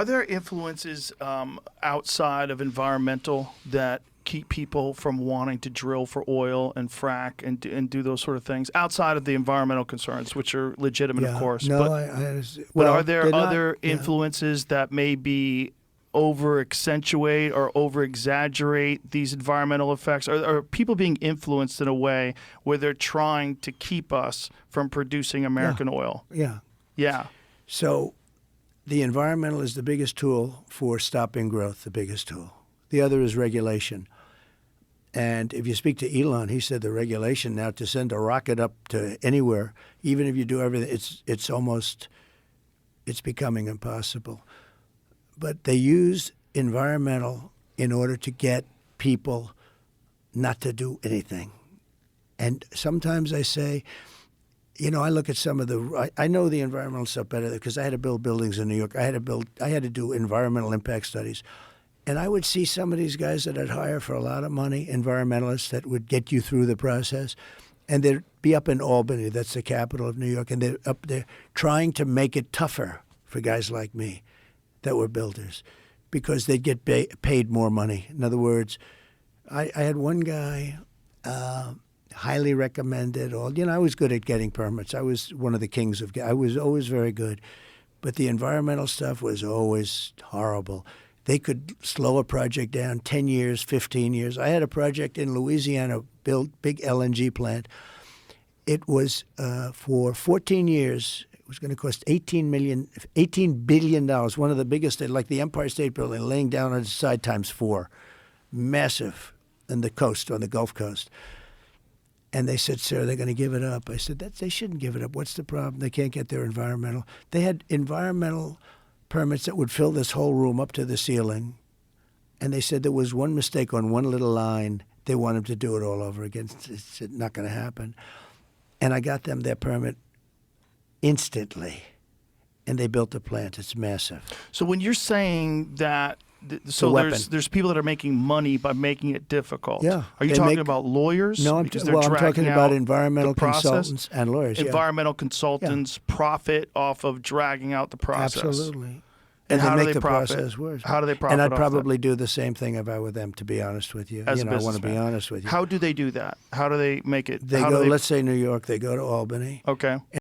Are there influences outside of environmental that keep people from wanting to drill for oil and frack and do those sort of things outside of the environmental concerns, which are legitimate, of course? No, but, I understand. but Well, are there they're other not, influences that maybe over accentuate or over exaggerate these environmental effects? Are people being influenced in a way where they're trying to keep us from producing American oil? Yeah. Yeah. So the environmental is the biggest tool for stopping growth, the biggest tool. The other is regulation. And if you speak to Elon, he said the regulation now to send a rocket up to anywhere, even if you do everything, it's becoming impossible. But they use environmental in order to get people not to do anything. And sometimes I say, I look at some of I know the environmental stuff better because I had to build buildings in New York. I had to do environmental impact studies. And I would see some of these guys that I'd hire for a lot of money, environmentalists that would get you through the process. And they'd be up in Albany, that's the capital of New York, and they're up there trying to make it tougher for guys like me that were builders because they'd get paid more money. In other words, I had one guy, highly recommended. I was good at getting permits. I was one of the kings of. I was always very good, but the environmental stuff was always horrible. They could slow a project down 10 years, 15 years. I had a project in Louisiana, built big LNG plant. It was for 14 years. It was going to cost $18 billion. One of the biggest, like the Empire State Building, laying down on its side times 4, massive, on the coast, on the Gulf Coast. And they said, sir, they're going to give it up. I said, they shouldn't give it up. What's the problem? They can't get their environmental. They had environmental permits that would fill this whole room up to the ceiling. And they said there was one mistake on one little line. They wanted to do it all over again. It's not going to happen. And I got them their permit instantly. And they built the plant. It's massive. So when you're saying that, there's people that are making money by making it difficult. Yeah. Are you talking about lawyers? No, I'm talking about environmental consultants and lawyers. Environmental consultants profit off of dragging out the process. Absolutely. And how they do make they the profit? Process worse. How do they profit? And I'd off probably that? do the same thing if I were them, to be honest with you. I want to be honest with you. How do they do that? How do they make it? Let's say New York, they go to Albany. Okay.